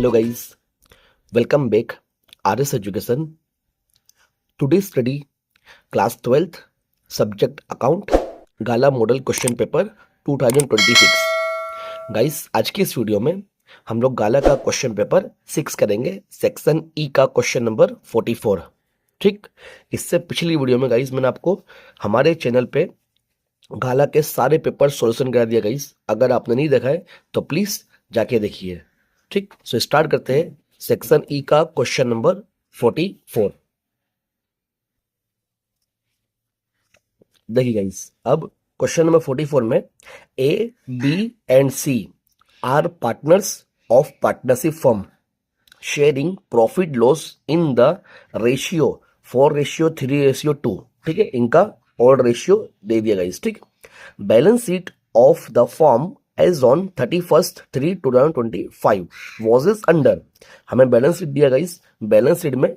Hello guys, welcome back RS Education. Today study class 12th subject account गाला model question paper 2026. Guys आज की इस video में हम लोग गाला का क्वेश्चन पेपर 6 करेंगे, सेक्शन ई का क्वेश्चन नंबर 44. ठीक, इससे पिछली वीडियो में गाइस मैंने आपको हमारे चैनल पे गाला के सारे पेपर सॉल्यूशन करा दिया गाइस. अगर आपने नहीं देखा है तो प्लीज जाके देखिए. ठीक, सो स्टार्ट करते हैं सेक्शन ई का क्वेश्चन नंबर 44. देखिए गाइस, अब क्वेश्चन नंबर 44 में A, B and C are partners of partnership firm sharing profit loss in the ratio 4:3:2. ठीक है, इनका और रेशियो दे दिया गाइस. ठीक, balance sheet of the firm as on 31/3/2025 was is under. हमें बैलेंस शीट दिया guys. Balance sheet में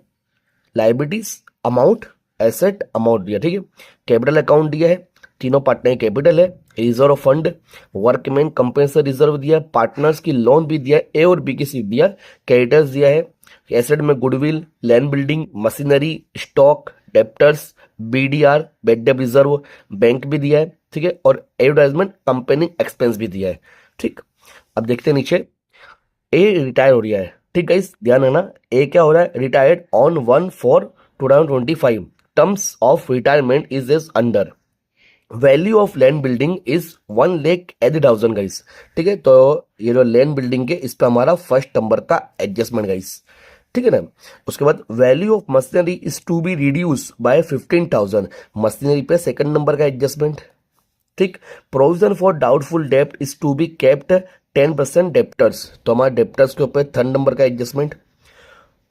liabilities amount, asset amount दिया. ठीक है, कैपिटल अकाउंट दिया है, तीनों पार्टनर कैपिटल है, reserve fund, workman compensation reserve दिया है, पार्टनर्स की लोन भी दिया है, ए और बी की सीट दिया, क्रेडिटर्स दिया है, एसेट में goodwill, land building, machinery, stock, debtors, BDR, bad debt reserve, bank भी दिया है. ठीक है, और एडवर्टाइजमेंट कंपनी एक्सपेंस भी दिया है. ठीक, अब देखते हैं नीचे. ए रिटायर हो रहा है. ठीक गाइस, ध्यान रखना, ए क्या हो रहा है, retired on 1/4/2025. Terms of retirement is is under. Value of land building is 1,80,000 guys. ठीक है, तो ये जो लैंड बिल्डिंग के इस पे हमारा फर्स्ट नंबर का एडजस्टमेंट गाइस. ठीक है ना. उसके बाद value of machinery is to be reduce by 15,000. Machinery पे सेकंड नंबर का एडजस्टमेंट. ठीक, प्रोविजन फॉर डाउटफुल डेप्ट is to be kept 10% debtors. तो हमारे डेप्टर्स के ऊपर थर्ड नंबर का adjustment.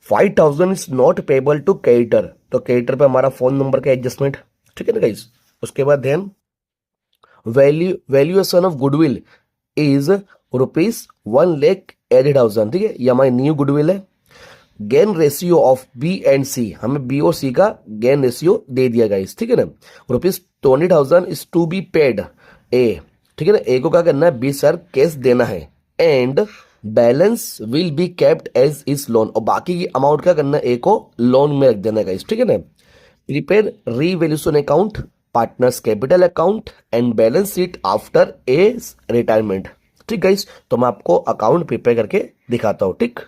5,000 is not payable to creditor. तो क्रेडिटर पे हमारा फोन नंबर का एडजस्टमेंट. ठीक है ना गाइस. उसके बाद ध्यान, वैल्यूएशन ऑफ गुडविल इज ₹1,80,000. ठीक है, ये हमारी न्यू गुडविल है. Gain ratio of B and C, हमें बी और सी का गेन रेशियो दे दिया गाइस. ठीक है ना. ₹20,000 इज टू बी पेड ए. ठीक है ना, ए को क्या करना है, 20,000 कैश देना है. And balance will be kept as is loan. और बाकी की अमाउंट क्या करना है, ए को लोन में रख देना है गाइस. ठीक है ना. Prepare revaluation account, partners capital account and balance sheet after a retirement. ठीक गाइस, तो मैं आपको अकाउंट प्रिपेयर करके दिखाता हूं. ठीक,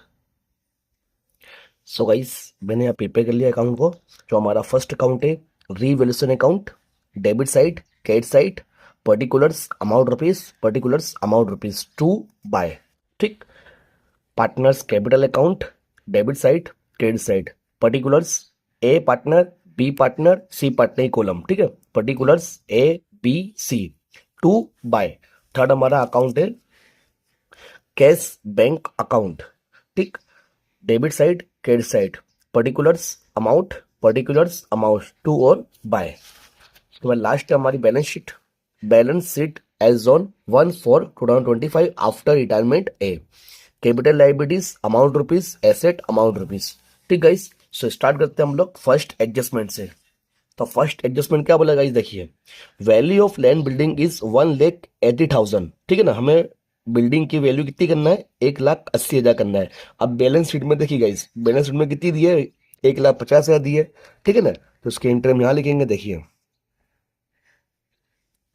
सो गाइस मैंने यहाँ प्रिपेयर कर लिया अकाउंट को. जो हमारा फर्स्ट अकाउंट है, revaluation account, debit side, credit side, particulars amount rupees, particulars amount rupees to by. ठीक, partners capital account, debit side, credit side, particulars A partner, B partner, C partner column. ठीक है, particulars A B C to by. Third हमारा account है cash bank account. ठीक, debit side, credit side, particulars amount to और by. उसके बाद last है हमारी balance sheet as on 1/4/2025 after retirement A. Capital liabilities amount rupees, asset amount rupees. ठीक guys, so start करते हैं हम लोग फर्स्ट एडजस्टमेंट से. तो फर्स्ट एडजस्टमेंट क्या बोला गाइस, देखिए, value of land building is 1,80,000. ठीक है ना, हमें बिल्डिंग की वैल्यू कितनी करना है, 1,80,000 करना है. अब बैलेंस शीट में देखिए गाइस, बैलेंस शीट में कितनी दी है, 1,50,000 दी है. ठीक है ना, तो उसके इंटरम यहां लिखेंगे. देखिए,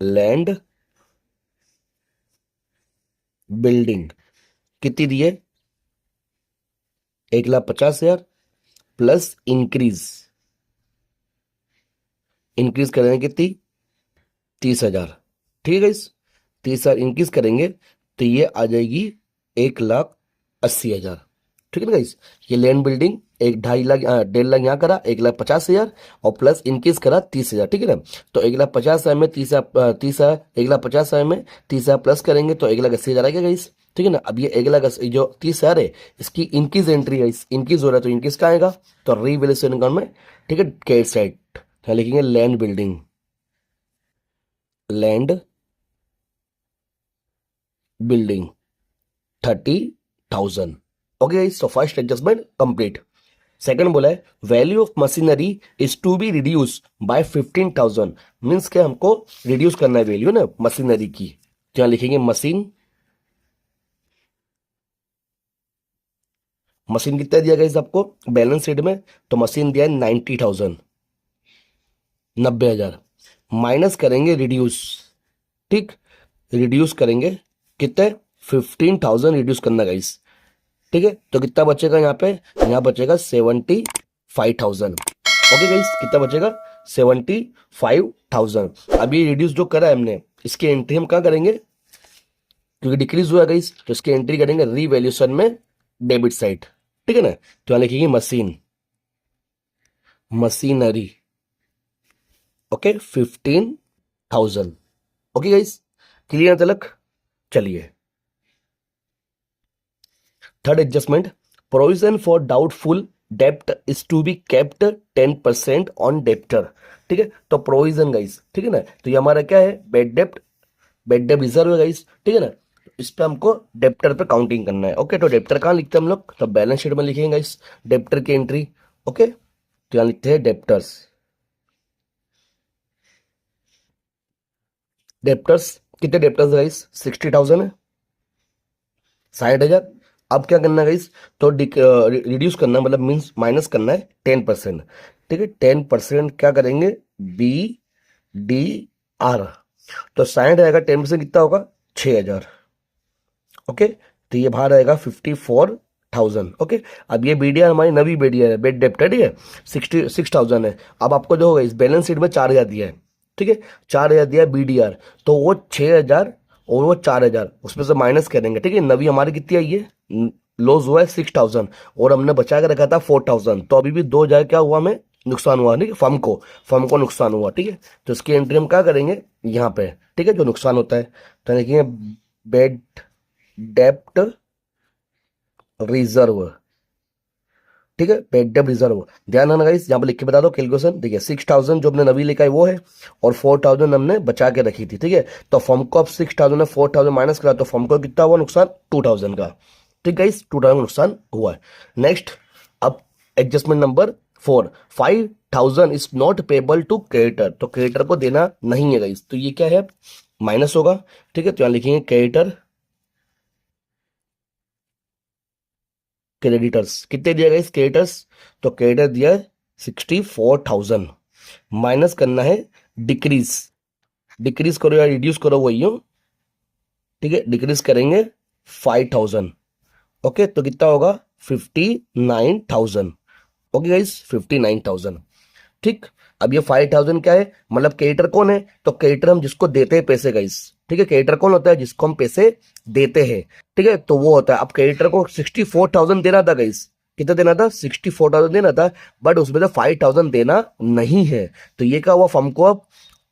लैंड बिल्डिंग कितनी दी है, 1,50,000 प्लस इंक्रीज करेंगे कितनी, 30,000. ठीक है गाइस, 30,000 इंक्रीज करेंगे तो ये आ जाएगी 1,80,000. ठीक है ना गाइस, ये लैंड बिल्डिंग 1.5 लाख 1.5 लाख यहाँ करा, 1,50,000 और प्लस इंक्रीज करा 30,000. ठीक है ना, तो 1,50,000 में 30,000 1,50,000 में 30,000 प्लस करेंगे तो 1,80,000 आएगा गाइस. ठीक है ना. अब ये 1,80,000 जो 30,000 है, इसकी इंक्रीज एंट्री है, इंक्रीज हो रहा है तो इंक्रीज का आएगा. तो रीवैल्यूएशन अकाउंट में, ठीक है, क्रेडिट साइड लिखेंगे land building building 30,000. Okay guys, तो फर्स्ट एडजस्टमेंट कंप्लीट. सेकंड बोला है value of machinery is to be reduce by 15,000. Means के हमको रिड्यूस करना है वैल्यू ना मशीनरी की. तो यहां लिखेंगे मशीन कितना दिया गाइस आपको बैलेंस शीट में, तो मशीन दिया है 90,000, 90,000, माइनस करेंगे रिड्यूस, ठीक, रिड्यूस करेंगे कितने 15,000 रिड्यूस करना गाइस, ठीक है, तो कितना बचेगा यहाँ पे, यहाँ बचेगा 75,000। ओके गाइस, कितना बचेगा 75,000। अभी रिड्यूस जो करा है हमने, इसकी एंट्री हम कहाँ करेंगे, क्योंकि डिक्रीज हुआ गाइस, तो इसकी एंट्री करेंगे रीवैल्यूएशन में डेबिट साइड, ठीक है ना, तो यहाँ लिखेंगे machine, machinery, okay 15,000। Okay guys, clear तलक। चलिए third adjustment, provision for doubtful डेप्ट is to be kept 10% on debtor, ठीक है, तो प्रोविजन गाइस, ठीक है ना, तो ये हमारा क्या है, बेड डेप्ट, बेड डेप्ट रिजर्व है गाइस, ठीक है ना, इस पे हमको डेप्टर पे काउंटिंग करना है। ओके, तो डेप्टर कहाँ लिखते हैं हम लोग, तो बैलेंस शीट में लिखेंगे गाइस डेप्टर की एंट्री। ओके, तो यहाँ लिखते हैं डेप्टर्स, डेप्टर्स कितने डेप्टर्स गाइस 60,000 है, 60,000। अब क्या करना है गाइस, तो रिड्यूस करना मतलब मीन्स माइनस करना है 10%, ठीक है, 10% क्या करेंगे, बी डी आर, तो 60 आएगा, 10% कितना होगा 6,000। ओके, तो ये बाहर आएगा 54,000। ओके, अब ये बीडीआर हमारी नवी बीडीआर है, बेड डेप्ट है, ठीक है, 66,000 है। अब आपको जो होगा इस बैलेंस शीट में 4,000 दिया है, ठीक है, 4,000 दिया है बीडीआर, तो वो 6,000 और वो 4,000 उसमें से माइनस करेंगे, ठीक है, नवी हमारी कितनी आई है, लॉस हुआ है 6,000 और हमने बचा के रखा था 4,000, तो अभी भी 2,000 क्या हुआ हमें नुकसान हुआ, ठीक है, फर्म को नुकसान हुआ, ठीक है, तो इसकी एंट्री हम क्या करेंगे यहाँ पे, ठीक है, जो नुकसान होता है, तो देखिए बेड डेप्ट रिजर्व, ठीक है, बेड डेप्ट रिजर्व, ध्यान रखना गाइस, यहाँ पे लिख के बता दो कैलकुलेशन, देखिए 6,000 जो हमने नवी लिखा है वो है, और 4,000 हमने बचा के रखी थी, ठीक है, तो फर्म को अब 6,000 में 4,000 माइनस करा तो फर्म को कितना हुआ नुकसान 2,000 का, ठीक गाइस 2,000 का नुकसान हुआ है। नेक्स्ट, अब adjustment number 4, 5,000 is not payable to creditor, तो क्रेडिटर को देना नहीं है गाइस, तो ये क्या है माइनस होगा, ठीक है, तो यहाँ लिखेंगे क्रेडिटर, क्रेडिटर्स कितने दिया गया क्रेडिटर्स, तो क्रेडिटर दिया है 64,000, माइनस करना है डिक्रीज, डिक्रीज करो या रिड्यूस करो वही हो, ठीक है, डिक्रीज करेंगे 5,000। ओके, तो कितना होगा 59,000। ओके गाइस 59,000, ठीक। अब ये 5,000 क्या है, मतलब क्रेडिटर कौन है, तो क्रेडिटर हम जिसको देते हैं पैसे गाइस, ठीक है, क्रेडिटर कौन होता है जिसको हम पैसे देते हैं, ठीक है, तो वो होता है, अब क्रेडिटर को 64,000 देना था गाइस, कितना देना था 64,000 देना था, बट उसमें से 5,000 देना नहीं है, तो ये क्या हुआ फर्म को अब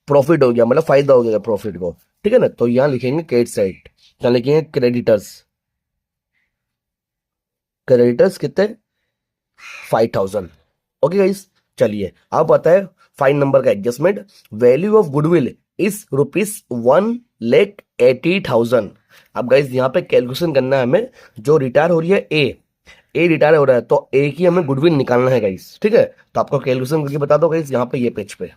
प्रॉफिट हो गया, मतलब फायदा हो गया प्रॉफिट को, ठीक है ना, तो यहाँ लिखेंगे क्रेडिट साइड, यहाँ लिखेंगे क्रेडिटर्स, क्रेडिटर्स कितने 5,000। ओके गाइस, चलिए अब आता है 5 नंबर का adjustment, value of goodwill is ₹1,80,000। अब गाइस यहाँ पे कैलकुलेशन करना है हमें, जो रिटायर हो रही है ए रिटायर हो रहा है, तो ए की हमें गुडविल निकालना है गाइस, ठीक है, तो आपको कैलकुलेशन करके बता दो गाइस यहाँ पे ये पेज पे।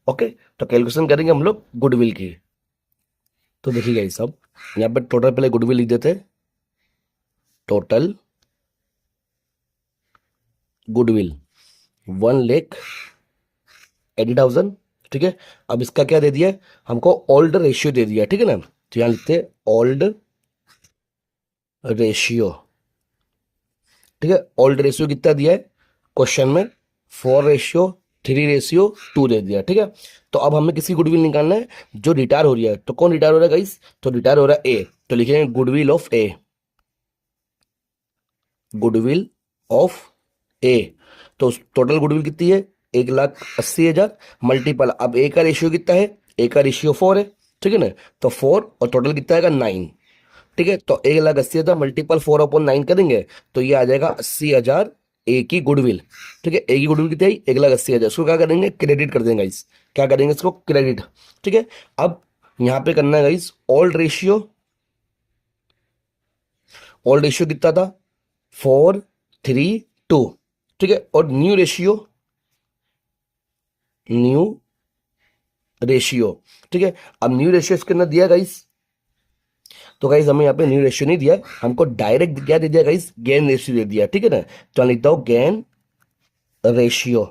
ओके, तो कैलकुलेशन करेंगे हम लोग गुडविल की, तो देखिए गाइस अब यहाँ पे टोटल पहले गुडविल लिख देते, टोटल गुडविल 1,80,000, ठीक है, अब इसका क्या दे दिया है हमको, ओल्ड रेशियो दे दिया, ठीक है ना, तो यहां लिखते हैं ओल्ड रेशियो, ठीक है, ओल्ड रेशियो कितना दिया है क्वेश्चन में, 4:3:2 दे दिया, ठीक है, तो अब हमें किसी गुडविल निकालना है जो रिटायर हो रही है, तो कौन रिटायर हो रहा है गाइस, तो रिटायर हो रहा है ए, तो लिखेंगे goodwill of A, goodwill of A, तो टोटल गुडविल कितनी है 1,80,000 मल्टीपल, अब ए का रेशियो कितना है, ए का रेशियो 4 है, ठीक है ना, तो 4 और टोटल कितना आएगा 9, ठीक है, तो 1,80,000 मल्टीपल 4/9 करेंगे तो ये आ जाएगा 80,000 ए की गुडविल, ठीक है, ए की गुडविल कितनी आई 1,80,000, इसको क्या करेंगे क्रेडिट कर देंगे गाइस, क्या करेंगे इसको क्रेडिट, ठीक है। अब यहां पे करना है गाइस ओल्ड रेशियो कितना था 4:3:2, ठीक है, और न्यू रेशियो, ठीक है, अब न्यू रेशियो इसके अंदर दिया गाइस तो गाइस हमें यहाँ पे न्यू रेशियो नहीं दिया, हमको डायरेक्ट क्या दे दिया गाइस, गेन रेशियो दे दिया, ठीक है ना। तो लिखता हूँ गेन रेशियो,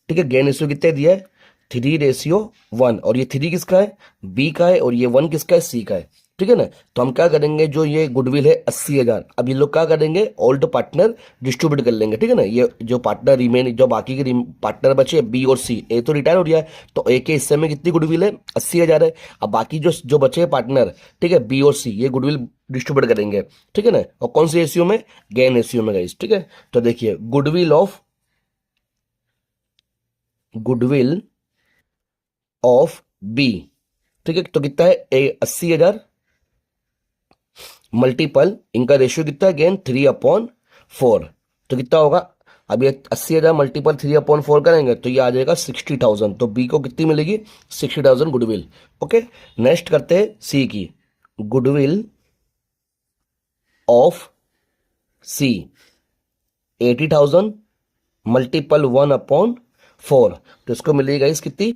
ठीक है। गेन रेशियो कितना दिया है, 3:1, और ये 3 किसका है, बी का है, और ये 1 किसका है, सी का है, ठीक है ना। तो हम क्या करेंगे, जो ये गुडविल है 80,000, अब ये लोग क्या करेंगे, ओल्ड पार्टनर डिस्ट्रीब्यूट कर लेंगे, ठीक है ना। ये जो पार्टनर रिमेन, जो बाकी के पार्टनर बचे बी और सी, ए तो रिटायर हो गया है, तो ए के हिस्से में कितनी गुडविल है, 80,000 है। अब बाकी जो जो बचे पार्टनर, ठीक है, बी और सी, ये गुडविल डिस्ट्रीब्यूट करेंगे, ठीक है ना। और कौन सी रेशियो में, गेन रेशियो में गाइस, ठीक है। तो देखिए गुडविल ऑफ बी, ठीक है, तो कितना है, 80,000 मल्टीपल, इनका रेशियो कितना है, अगेन 3/4, तो कितना होगा, अब ये 80,000 मल्टीपल 3/4 करेंगे तो ये आ जाएगा 60,000, तो बी को कितनी मिलेगी, 60,000 गुडविल। ओके, नेक्स्ट करते हैं सी की, गुडविल ऑफ सी 80,000 मल्टीपल 1/4, तो इसको मिलेगा इस कितनी,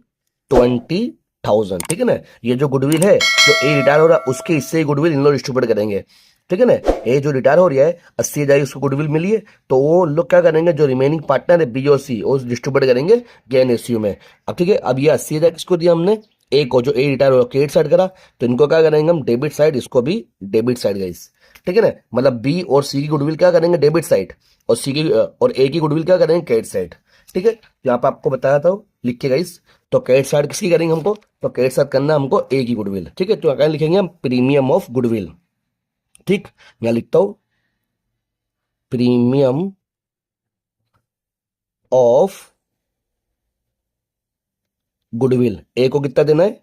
20,000, ठीक है ना। ये जो गुडविल है, जो ए रिटायर हो रहा है उसके हिस्से ही गुडविल इन लोग डिस्ट्रीब्यूट करेंगे, ठीक है ना। ए जो रिटायर हो रहा है 80,000 उसको गुडविल मिली है, तो वो लोग क्या करेंगे, जो रिमेनिंग पार्टनर है बी और सी, वो डिस्ट्रीब्यूट करेंगे गेन रेशियो में। अब ठीक है, अब ये 80,000 किसको दिया हमने, ए को, जो ए रिटायर हो क्रेडिट साइड करा, तो इनको क्या करेंगे हम, डेबिट साइड, इसको भी डेबिट साइड गाइस, ठीक है ना। मतलब बी और सी की गुडविल क्या करेंगे, डेबिट साइड, और सी की और ए की गुडविल क्या करेंगे, क्रेडिट साइड, ठीक है। यहाँ पे आपको बताया था लिख के गाइस, तो क्रेडिट साइड किसकी करेंगे हमको, तो क्रेडिट साइड करना हमको ए की गुडविल, ठीक है। तो क्या लिखेंगे हम, प्रीमियम ऑफ गुडविल, ठीक। मैं लिखता हूं प्रीमियम ऑफ गुडविल, ए को कितना देना है,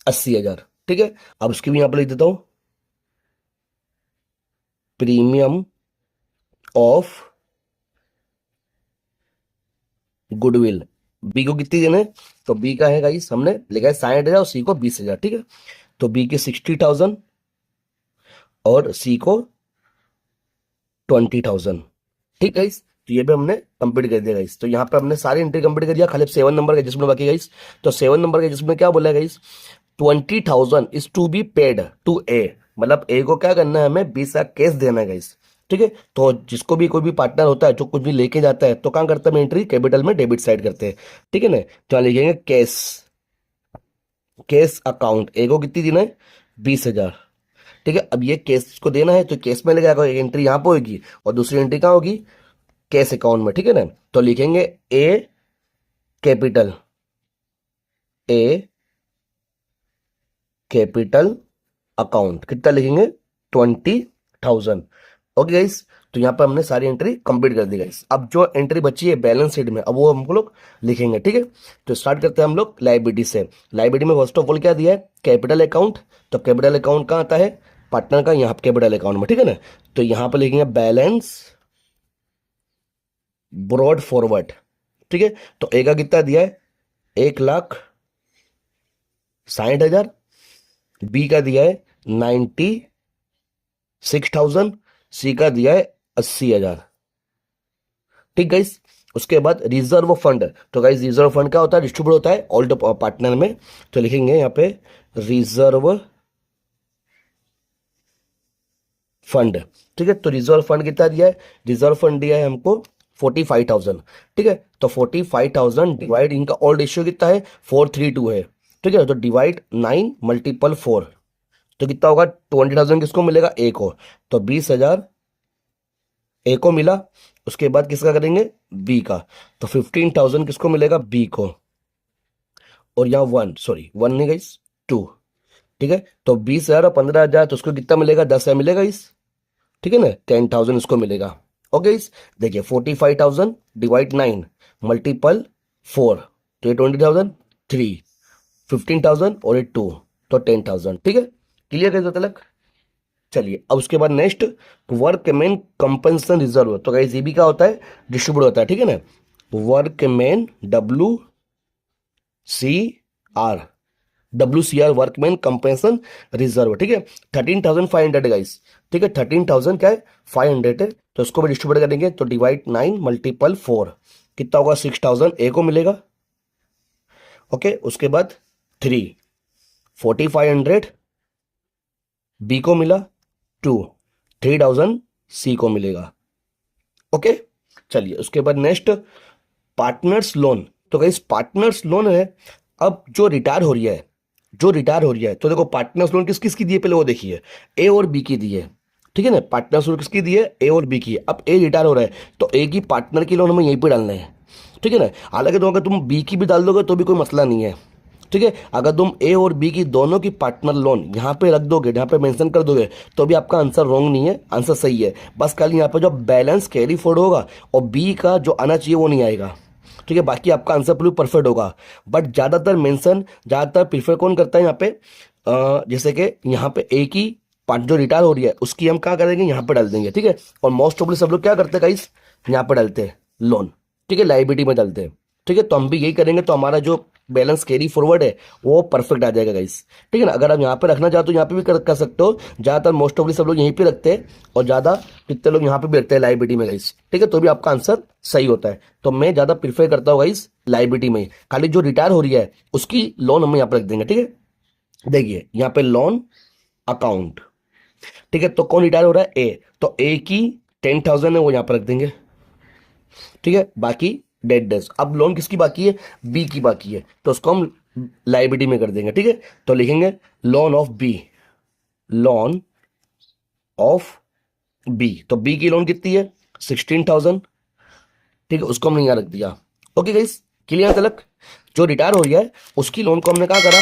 80,000, ठीक है। अब उसकी भी यहां पर लिख देता हूं, प्रीमियम ऑफ गुडविल, बी को कितनी देना है, तो बी का है गाइस, हमने लिखा है 60,000 और सी को 20,000, ठीक है। तो बी के 60,000 और सी को 20,000, ठीक गाइस। तो ये भी हमने कंप्लीट कर दिया गाइस। तो यहाँ पे हमने सारी एंट्री कंप्लीट कर दिया, खाली 7 नंबर का एडजस्टमेंट बाकी गाइस। तो 7 नंबर के एडजस्टमेंट क्या बोला guys, 20,000 is to be paid to A, मतलब ए को क्या करना है, हमें 20 लाख कैश देना है गाइस, ठीक है। तो जिसको भी कोई भी पार्टनर होता है जो कुछ भी लेके जाता है, तो कहाँ करता है, एंट्री कैपिटल में डेबिट साइड करते हैं, ठीक है ना। तो यहाँ लिखेंगे कैश, कैश अकाउंट, ए को कितनी देना है, 20,000, ठीक है। अब ये केस को देना है तो केस में लगेगा, एक एंट्री यहां पर होगी और दूसरी एंट्री कहां होगी, कैश अकाउंट में, ठीक है ना। तो लिखेंगे ए कैपिटल, ए कैपिटल अकाउंट, कितना लिखेंगे, 20,000। ओके गाइस, तो यहां पर हमने सारी एंट्री कंप्लीट कर दी गाइस। अब जो एंट्री बची है बैलेंस शीट में, अब वो हम लोग लिखेंगे, ठीक है। तो स्टार्ट करते हैं हम लोग लाइबिलिटी से। लाइबिलिटी में फर्स्ट ऑफ ऑल क्या दिया है, कैपिटल अकाउंट, तो कैपिटल अकाउंट कहां आता है, पार्टनर का यहाँ कैपिटल अकाउंट में, ठीक है ना। तो यहां पर लिखेंगे बैलेंस ब्रॉड फॉरवर्ड, ठीक है। तो ए का कितना दिया है, 1,60,000, बी का दिया है 96,000, सी का दिया है 80,000, ठीक गाइस। उसके बाद रिजर्व फंड, तो गाइस रिजर्व फंड क्या होता है, डिस्ट्रीब्यूट होता है ऑल पार्टनर में, तो लिखेंगे यहाँ पे रिजर्व फंड, ठीक है। तो रिजर्व फंड कितना दिया है, रिजर्व फंड दिया है हमको 45,000, ठीक है। तो 45,000 डिवाइड, इनका ऑल रेशियो कितना है, 4:3 है, ठीक है। तो डिवाइड 9 मल्टीपल 4, तो कितना होगा, 20,000 किसको मिलेगा, ए को, तो 20,000 ए को मिला। उसके बाद किसका करेंगे, बी का, तो 15,000 किसको मिलेगा, बी को, और यहाँ 1 नहीं गई, 2, ठीक है। तो 20,000 और 15,000, तो उसको कितना मिलेगा, 10,000 मिलेगा इस, ठीक है ना, 10,000 उसको मिलेगा। ओके इस देखिए 45,000 डिवाइड 9 मल्टीपल 4, तो ये 20,000, 3, 15,000 और ये 2, तो 10,000, ठीक है। क्लियर कर दो तलक। चलिए अब उसके बाद नेक्स्ट वर्कमैन कंपनसेशन रिजर्व, तो गाइस ये भी क्या होता है, डिस्ट्रीब्यूट होता है, ठीक है ना। Workman WCR workman compensation reserve, ठीक है। 13,500 गाइस, ठीक है। 13,000 क्या है, 500 है, तो उसको भी डिस्ट्रीब्यूट करेंगे, तो डिवाइड 9 मल्टीपल 4, कितना होगा, 6,000 ए को मिलेगा। ओके उसके बाद 3, 4500 बी को मिला, 3000 सी को मिलेगा। ओके, चलिए उसके बाद नेक्स्ट पार्टनर्स लोन। तो गाइस पार्टनर्स लोन है, अब जो रिटायर हो रही है तो देखो पार्टनर्स लोन किस किस की दी है पहले वो देखिए, ए और बी की दी है, ठीक है ना। पार्टनर्स लोन किसकी दी है, ए और बी की है। अब ए रिटायर हो रहा है तो ए की पार्टनर की लोन हमें यहीं पे डालना है, ठीक है ना। हालांकि तो अगर तुम बी की भी डाल दोगे तो भी कोई मसला नहीं है, ठीक है। अगर तुम ए और बी की दोनों की पार्टनर लोन यहाँ पे रख दोगे, यहाँ पे मेंशन कर दोगे, तो भी आपका आंसर रॉन्ग नहीं है, आंसर सही है। बस खाली यहाँ पे जो बैलेंस कैरी फॉरवर्ड होगा और बी का जो आना चाहिए वो नहीं आएगा, ठीक है। बाकी आपका आंसर पूरी परफेक्ट होगा। बट ज़्यादातर प्रीफर कौन करता है यहाँ पे, जैसे कि यहाँ पे ए की पार्ट जो रिटायर हो रही है उसकी हम क्या करेंगे, यहाँ पे डाल देंगे, ठीक है। और मोस्ट ऑफली सब लोग क्या करते हैं गाइस, यहाँ पे डालते हैं लोन, ठीक है, लाइबिलिटी में डालते हैं, ठीक है। तो हम भी यही करेंगे, तो हमारा जो बैलेंस कैरी फॉरवर्ड है वो परफेक्ट आ जाएगा गाइस, ठीक है ना। अगर आप यहाँ पे रखना चाहते हो यहाँ पे भी कर सकते हो। ज़्यादातर मोस्ट ऑफली सब लोग यहीं पे रखते हैं और ज़्यादा कितने लोग यहाँ पे भी रखते हैं लाइबिलिटी में गाइस, ठीक है। तो भी आपका आंसर सही होता है। तो मैं ज़्यादा प्रीफर करता हूँ गाइस लाइबिलिटी में, खाली जो रिटायर हो रही है उसकी लोन हम यहाँ पे रख देंगे, ठीक है। देखिए यहाँ पे लोन अकाउंट, ठीक है। तो कौन रिटायर हो रहा है, ए, तो ए की 10,000 है वो यहाँ पर रख देंगे, ठीक है। बाकी डेट डेज, अब लोन किसकी बाकी है, बी की बाकी है, तो उसको हम लाइबिलिटी में कर देंगे, ठीक है। तो लिखेंगे loan of B, loan of B, तो बी की लोन कितनी है 16,000, ठीक है, उसको हमने यहाँ रख दिया। ओके गाइस, क्लियर तलक। जो रिटायर हो रही है उसकी लोन को हमने क्या करा,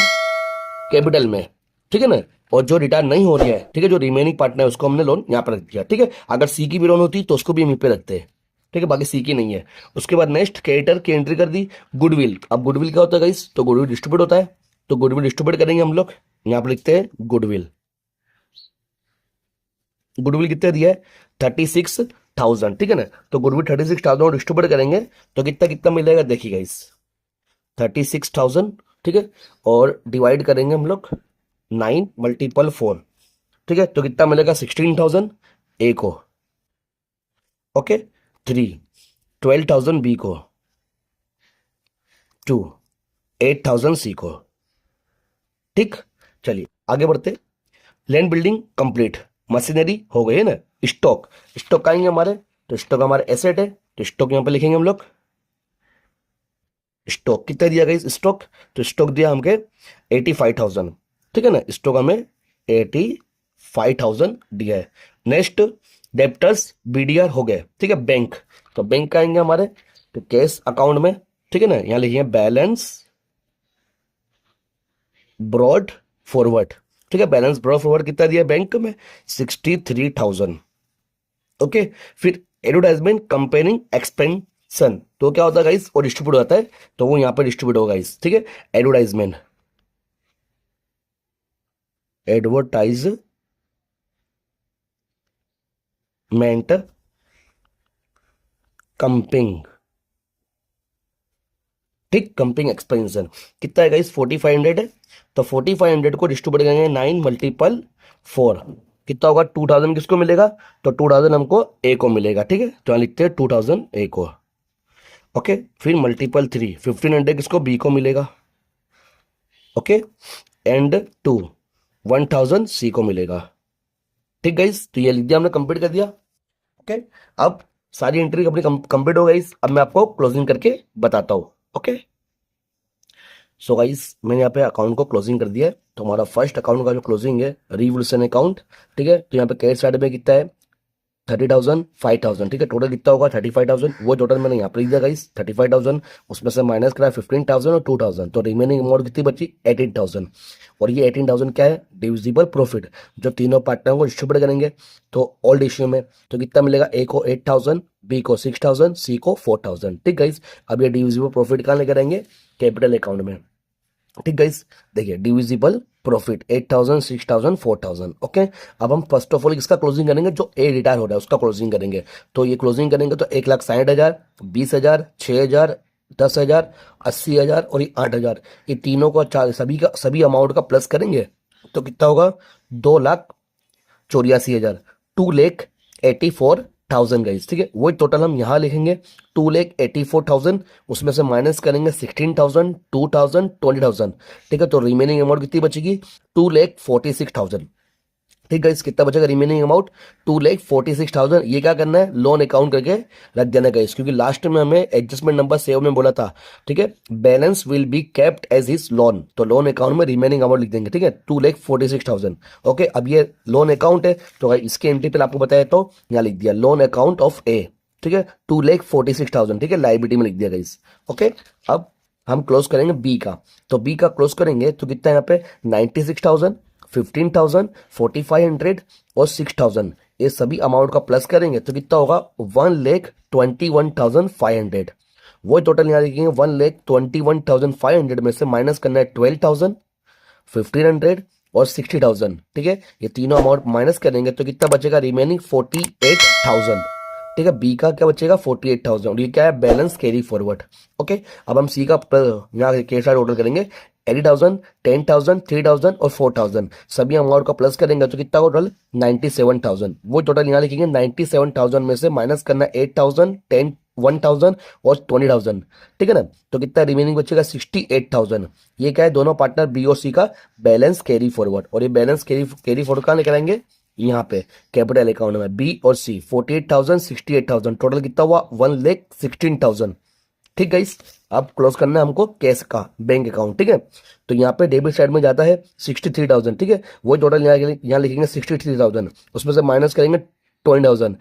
कैपिटल में, ठीक है ना। और जो रिटायर नहीं हो रही है, ठीक है, जो रिमेनिंग पार्टनर है उसको हमने लोन यहाँ पर रख दिया, ठीक है। अगर सी की भी लोन होती तो उसको भी हम यहीं पे रखते हैं, ठीक है। बाकी सी की नहीं है। उसके बाद नेक्स्ट क्रेडिटर की एंट्री कर दी, गुडविल। अब गुडविल क्या होता है गाइस, तो गुडविल डिस्ट्रीब्यूट होता है, तो गुडविल डिस्ट्रीब्यूट करेंगे हम लोग, यहाँ पर लिखते हैं गुडविल। गुडविल कितना दिया है 36,000, ठीक है ना। तो गुडविल 36,000 डिस्ट्रीब्यूट करेंगे तो कितना कितना मिलेगा, देखिए गाइस 36,000, ठीक है। और डिवाइड करेंगे हम लोग 9 × 4, ठीक है। तो कितना मिलेगा 16,000 ए को, ओके, 3 12,000 बी को, 2 8,000 सी को, ठीक। चलिए आगे बढ़ते। लैंड बिल्डिंग कंप्लीट, मशीनरी हो गई है ना। स्टॉक, स्टॉक आएंगे हमारे, तो स्टॉक हमारे एसेट है, तो स्टॉक यहां पे लिखेंगे हम लोग। स्टॉक कितना दिया गया स्टॉक, तो स्टॉक दिया हमके 85,000, ठीक है ना। स्टॉक हमें 85,000 दिया है। नेक्स्ट डेप्टर्स बीडीआर हो गए, ठीक है। बैंक, तो बैंक का आएंगे हमारे, तो कैश अकाउंट में, ठीक है ना। यहां लिखिए बैलेंस ब्रॉड फॉरवर्ड, ठीक है। बैलेंस ब्रॉड फॉरवर्ड कितना दिया बैंक में 63,000, ओके। फिर एडवर्टाइजमेंट कंपेयरिंग एक्सपेंशन, तो क्या होता है गाइस, वो डिस्ट्रीब्यूट होता है, तो वो यहां पर डिस्ट्रीब्यूट होगा गाइस, ठीक है। एडवर्टाइजमेंट, एडवर्टाइजमेंट कंपिंग, ठीक, कंपिंग एक्सपेंशन कितना है गाइस 4500 है, तो 4500 को डिस्ट्रीब्यूट करेंगे 9 × 4, कितना होगा 2,000 किसको मिलेगा, तो 2,000 हमको ए को मिलेगा, ठीक है। तो यहाँ लिखते हैं 2,000 ए को, ओके। फिर मल्टीपल 3 1500 किसको बी को मिलेगा, ओके। एंड 2 1,000 सी को मिलेगा, ठीक गाइस। तो ये लिख दिया हमने, कंप्लीट कर दिया, ओके। अब सारी एंट्री अपनी कंप्लीट हो गई। अब मैं आपको क्लोजिंग करके बताता हूँ, ओके। सो गाइस मैंने यहाँ पे अकाउंट को क्लोजिंग कर दिया है। तो हमारा फर्स्ट अकाउंट का जो क्लोजिंग है रिवोल्यूशन अकाउंट, ठीक है। तो यहाँ पे कैश साइड में कितना है 30,000 5,000, ठीक है। टोटल कितना होगा 35,000, वो टोटल मैंने यहाँ पर लिख दिया गाइस 35,000, उसमें से माइनस करा 15,000 और 2,000, तो रिमेनिंग अमाउंट कितनी बची 18,000। और ये 18,000 क्या है, डिविजिबल प्रॉफिट, जो तीनों पार्टनर को डिस्ट्रीब्यूट करेंगे तो ऑल रेशियो में, तो कितना मिलेगा, ए को 8,000, बी को 6,000, सी को 4,000, ठीक गाइस। अब ये डिविजिबल प्रॉफिट कहाँ लेकर आएंगे, कैपिटल अकाउंट में, ठीक गाइस। देखिए डिविजिबल प्रॉफिट 8,000 6,000 4,000, ओके। अब हम फर्स्ट ऑफ ऑल किसका क्लोजिंग करेंगे, जो ए रिटायर हो रहा है उसका क्लोजिंग करेंगे। तो ये क्लोजिंग करेंगे तो 1,60,000, 20,000, 6,000, 10,000, 80,000 और ये 8,000, ये तीनों को सभी अमाउंट का प्लस करेंगे तो कितना होगा 2,84,000, 2,84,000, थाउजेंड गाइस, ठीक है। वही टोटल हम यहाँ लिखेंगे 2,84,000, उसमें से माइनस करेंगे 16,000, 2,000, 20,000, ठीक है। तो रिमेनिंग अमाउंट कितनी बचेगी? 2,46,000, ठीक है। इस कितना बचेगा रिमेनिंग अमाउंट? 2,46,000। ये क्या करना है? लोन अकाउंट करके रख देना गाइस, क्योंकि लास्ट में हमें एडजस्टमेंट नंबर 7 में बोला था, ठीक है, balance will be kept as his loan, तो लोन अकाउंट में रिमेनिंग अमाउंट लिख देंगे, ठीक है, 2,46,000। ओके, अब ये लोन अकाउंट है तो इसके एंट्री पे आपको बताया तो यहाँ लिख दिया लोन अकाउंट ऑफ ए, ठीक है, 2,46,000, ठीक है, लाइबिलिटी में लिख दिया गाइस। ओके, अब हम क्लोज करेंगे बी का, तो बी का क्लोज करेंगे तो कितना है यहाँ पे? 96,000, 15,000, 4,500 और 6,000, ये सभी अमाउंट का प्लस करेंगे तो कितना होगा? 1,21,500। वो टोटल यहाँ लिखेंगे 1,21,500 में से माइनस करना है 12,000, 1,500 और 60,000, ठीक है। ये तीनों अमाउंट माइनस करेंगे तो कितना बचेगा? रिमेनिंग 48,000, ठीक है। बी का क्या बचेगा? 48,000, और ये क्या है? Balance carry forward. ओके, अब हम सी का यहाँ के साथ टोटल करेंगे 80,000, 10,000, 3,000 और 4,000, सभी अमाउंट का प्लस करेंगे तो कितना टोटल? 97,000। वो टोटल यहाँ लिखेंगे 97,000 में से माइनस करना 8,000, 10, 1,000 और 20,000, ठीक है ना। तो कितना रिमेनिंग बचेगा? 68,000। ये क्या है? दोनों पार्टनर बी और सी का बैलेंस कैरी फॉरवर्ड, और ये बैलेंस कैरी फॉरवर्ड कहाँ लेकर आएंगे? यहाँ पे कैपिटल अकाउंट में बी और सी। 48,000, 68,000, टोटल कितना हुआ? 1,16,000, ठीक गाइस। अब क्लोज करना है हमको कैश का बैंक अकाउंट, ठीक है। तो यहाँ पे डेबिट साइड में जाता है 63,000, ठीक है। वही टोटल यहाँ लिखेंगे 63,000, उसमें से माइनस करेंगे 20,000,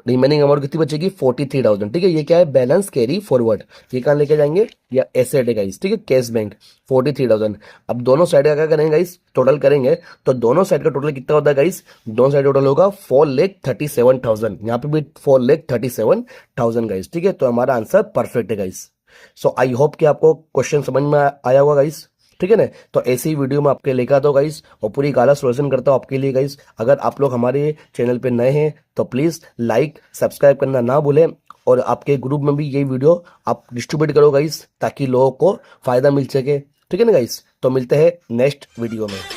रिमेनिंग अमाउंट कितनी बचेगी? 43,000, ठीक है। ये क्या है? Balance carry forward. ये कहाँ लेके जाएंगे? या एसेट है गाइस, ठीक है, कैश बैंक 43,000। अब दोनों साइड का क्या करेंगे गाइस? टोटल करेंगे तो दोनों साइड का टोटल कितना होता है गाइस? दोनों साइड टोटल होगा 4,37,000, यहाँ पे भी 4,37,000 गाइस, ठीक है। तो हमारा आंसर परफेक्ट है गाइस। सो आई होप कि आपको क्वेश्चन समझ में आया होगा गाइस, ठीक है ना। तो ऐसी ही वीडियो में आपके लेकर आता हूँ गाइस, और पूरी गाला सोल्यूशन करता हूँ आपके लिए गाइस। अगर आप लोग हमारे चैनल पे नए हैं तो प्लीज लाइक सब्सक्राइब करना ना भूलें, और आपके ग्रुप में भी ये वीडियो आप डिस्ट्रीब्यूट करो गाइस, ताकि लोगों को फायदा मिल सके, ठीक है ना गाइस। तो मिलते हैं नेक्स्ट वीडियो में।